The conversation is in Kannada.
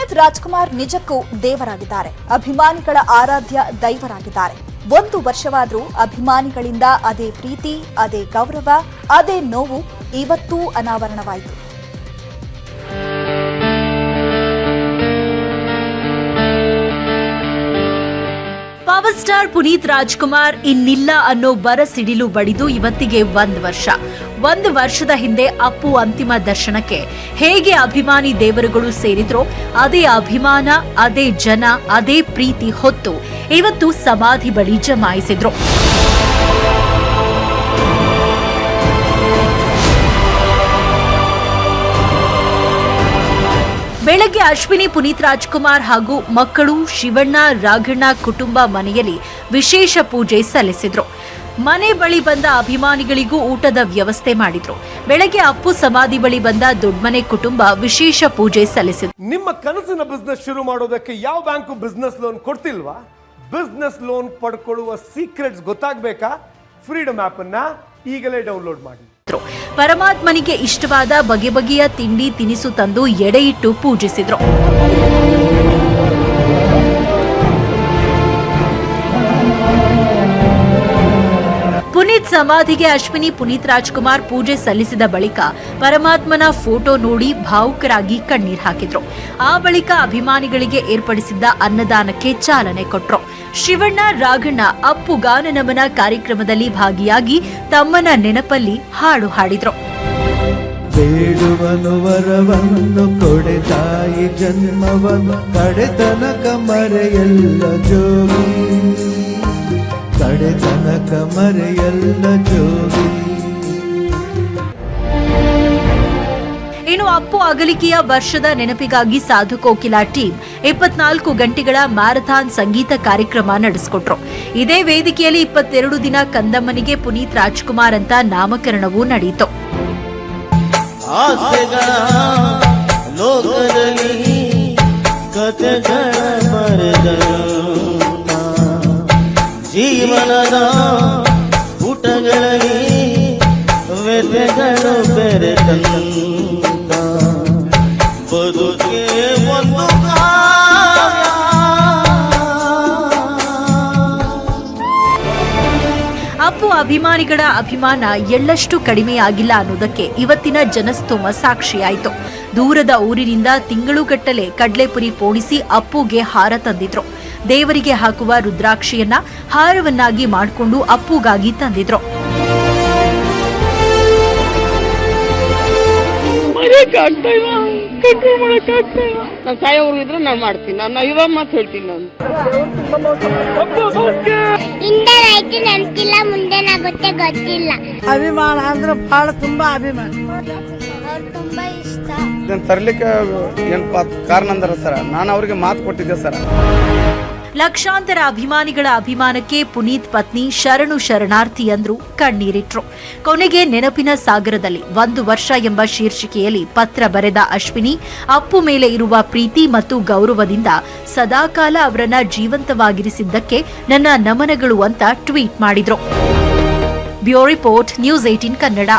ಪುನೀತ್ ರಾಜ್ಕುಮಾರ್ ನಿಜಕ್ಕೂ ದೇವರಾಗಿದ್ದಾರೆ. ಅಭಿಮಾನಿಗಳ ಆರಾಧ್ಯ ದೈವರಾಗಿದ್ದಾರೆ. 1 ವರ್ಷವಾದರೂ ಅಭಿಮಾನಿಗಳಿಂದ ಅದೇ ಪ್ರೀತಿ, ಅದೇ ಗೌರವ, ಅದೇ ನೋವು ಇವತ್ತೂ ಅನಾವರಣವಾಯಿತು. ಪವರ್ ಸ್ಟಾರ್ ಪುನೀತ್ ರಾಜ್ಕುಮಾರ್ ಇನ್ನಿಲ್ಲ ಅನ್ನೋ ಬರಸಿಡಿಲು ಬಡಿದು ಇವತ್ತಿಗೆ 1 ವರ್ಷ. 1 ವರ್ಷದ ಹಿಂದೆ ಅಪ್ಪು ಅಂತಿಮ ದರ್ಶನಕ್ಕೆ ಹೇಗೆ ಅಭಿಮಾನಿ ದೇವರುಗಳು ಸೇರಿದ್ರೋ ಅದೇ ಅಭಿಮಾನ, ಅದೇ ಜನ, ಅದೇ ಪ್ರೀತಿ ಹೊತ್ತು ಇವತ್ತು ಸಮಾಧಿ ಬಳಿ ಜಮಾಯಿಸಿದ್ರು. ಬೆಳಗ್ಗೆ ಅಶ್ವಿನಿ ಪುನೀತ್ ರಾಜ್ಕುಮಾರ್ ಹಾಗೂ ಮಕ್ಕಳು ಶಿವಣ್ಣ, ರಾಘಣ್ಣ ಕುಟುಂಬ ಮನೆಯಲ್ಲಿ ವಿಶೇಷ ಪೂಜೆ ಸಲ್ಲಿಸಿದ್ರು. ಮನೆ ಬಳಿ ಬಂದ ಅಭಿಮಾನಿಗಳಿಗೂ ಊಟದ ವ್ಯವಸ್ಥೆ ಮಾಡಿದ್ರು. ಬೆಳಗ್ಗೆ ಅಪ್ಪು ಸಮಾಧಿ ಬಳಿ ಬಂದ ದೊಡ್ಡಮನೆ ಕುಟುಂಬ ವಿಶೇಷ ಪೂಜೆ ಸಲ್ಲಿಸಿದ್ರು. ನಿಮ್ಮ ಕನಸಿನ ಬಿಸ್ನೆಸ್ ಶುರು ಮಾಡೋದಕ್ಕೆ ಯಾವ ಬ್ಯಾಂಕು ಬಿಸ್ನೆಸ್ ಲೋನ್ ಕೊಡ್ತಿಲ್ವಾ? ಬಿಸ್ನೆಸ್ ಲೋನ್ ಪಡ್ಕೊಳ್ಳುವ ಸೀಕ್ರೆಟ್ಸ್ ಗೊತ್ತಾಗಬೇಕಾ? ಫ್ರೀಡಮ್ ಆಪ್ ಅನ್ನ ಈಗಲೇ ಡೌನ್ಲೋಡ್ ಮಾಡಿ. ಪರಮಾತ್ಮನಿಗೆ ಇಷ್ಟವಾದ ಬಗೆ ಬಗೆಯ ತಿಂಡಿ ತಿನಿಸು ತಂದು ಎಡೆ ಇಟ್ಟು ಪೂಜಿಸಿದ್ರು. ಪುನೀತ್ ಸಮಾಧಿಗೆ ಅಶ್ವಿನಿ ಪುನೀತ್ ರಾಜ್ಕುಮಾರ್ ಪೂಜೆ ಸಲ್ಲಿಸಿದ ಬಳಿಕ ಪರಮಾತ್ಮನ ಫೋಟೋ ನೋಡಿ ಭಾವುಕರಾಗಿ ಕಣ್ಣೀರ್ ಹಾಕಿದ್ರು. ಆ ಬಳಿಕ ಅಭಿಮಾನಿಗಳಿಗೆ ಏರ್ಪಡಿಸಿದ್ದ ಅನ್ನದಾನಕ್ಕೆ ಚಾಲನೆ ಕೊಟ್ರು. ಶಿವಣ್ಣ, ರಾಘಣ್ಣ ಅಪ್ಪು ಗಾನ ನಮನ ಕಾರ್ಯಕ್ರಮದಲ್ಲಿ ಭಾಗಿಯಾಗಿ ತಮ್ಮನ ನೆನಪಲ್ಲಿ ಹಾಡು ಹಾಡಿದ್ರು. ಬೇಡುವನು ವರವನ್ನು ಕೊಡೆ ತಾಯಿ ಜನ್ಮವನ್ನು ಕಡೆತನಕ ಮರೆಯಲ್ಲ ಜೋಗಿ, ಕಡೆತನಕ ಮರೆಯಲ್ಲ ಜೋಗಿ. ಇನ್ನು ಅಪ್ಪು ಅಗಲಿಕೆಯ ವರ್ಷದ ನೆನಪಿಗಾಗಿ ಸಾಧು ಕೋಕಿಲಾ ಟೀಮ್ 24 ಗಂಟೆಗಳ ಮ್ಯಾರಥಾನ್ ಸಂಗೀತ ಕಾರ್ಯಕ್ರಮ ನಡೆಸಿಕೊಟ್ರು. ಇದೇ ವೇದಿಕೆಯಲ್ಲಿ 22 ದಿನ ಕಂದಮ್ಮನಿಗೆ ಪುನೀತ್ ರಾಜ್ಕುಮಾರ್ ಅಂತ ನಾಮಕರಣವೂ ನಡೆಯಿತು. ಜೀವನದ ಪುಟಗಳಲ್ಲಿ ವ್ಯಥೆಗಳು ಬೆರೆತಂತ ಬದುಕೆ ಒಂದು ಅಪ್ಪು ಅಭಿಮಾನಿಗಳ ಅಭಿಮಾನ ಎಳ್ಳಷ್ಟು ಕಡಿಮೆಯಾಗಿಲ್ಲ ಅನ್ನೋದಕ್ಕೆ ಇವತ್ತಿನ ಜನಸ್ತೋಮ ಸಾಕ್ಷಿಯಾಯಿತು. ದೂರದ ಊರಿನಿಂದ ತಿಂಗಳುಗಟ್ಟಲೆ ಕಡ್ಲೆಪುರಿ ಪೋಣಿಸಿ ಅಪ್ಪುಗೆ ಹಾರ ತಂದಿದ್ರು. ದೇವರಿಗೆ ಹಾಕುವ ರುದ್ರಾಕ್ಷಿಯನ್ನ ಹಾರವನ್ನಾಗಿ ಮಾಡಿಕೊಂಡು ಅಪ್ಪುಗಾಗಿ ತಂದಿದ್ರು. ನಾನು ಸಾಯೋವರೆಗೂ ಇದ್ರೆ ನಾನು ಮಾಡ್ತೀನಿ. ನಾನು ಇವಾಗ ಮಾತು ಹೇಳ್ತೀನಿ. ನಾನು ಹಿಂದೆ ನೆನಪಿಲ್ಲ, ಮುಂದೇನಾಗುತ್ತೆ ಗೊತ್ತಿಲ್ಲ. ಅಭಿಮಾನ ಅಂದ್ರೆ ಬಹಳ ತುಂಬಾ ಅಭಿಮಾನ, ತುಂಬಾ ಇಷ್ಟ. ಇದನ್ನ ತರ್ಲಿಕ್ಕೆ ಏನಪ್ಪಾ ಕಾರಣ ಅಂದ್ರೆ ಸರ್, ನಾನು ಅವ್ರಿಗೆ ಮಾತು ಕೊಟ್ಟಿದ್ದೆ ಸರ್. ಲಕ್ಷಾಂತರ ಅಭಿಮಾನಿಗಳ ಅಭಿಮಾನಕ್ಕೆ ಪುನೀತ್ ಪತ್ನಿ ಶರಣು ಶರಣಾರ್ಥಿ ಅಂದ್ರು, ಕಣ್ಣೀರಿಟ್ರು. ಕೊನೆಗೆ ನೆನಪಿನ ಸಾಗರದಲ್ಲಿ 1 ವರ್ಷ ಎಂಬ ಶೀರ್ಷಿಕೆಯಲ್ಲಿ ಪತ್ರ ಬರೆದ ಅಶ್ವಿನಿ, ಅಪ್ಪು ಮೇಲೆ ಇರುವ ಪ್ರೀತಿ ಮತ್ತು ಗೌರವದಿಂದ ಸದಾಕಾಲ ಅವರನ್ನ ಜೀವಂತವಾಗಿರಿಸಿದ್ದಕ್ಕೆ ನನ್ನ ನಮನಗಳು ಅಂತ ಟ್ವೀಟ್ ಮಾಡಿದ್ರು. Bureau report, news 18 Kannada.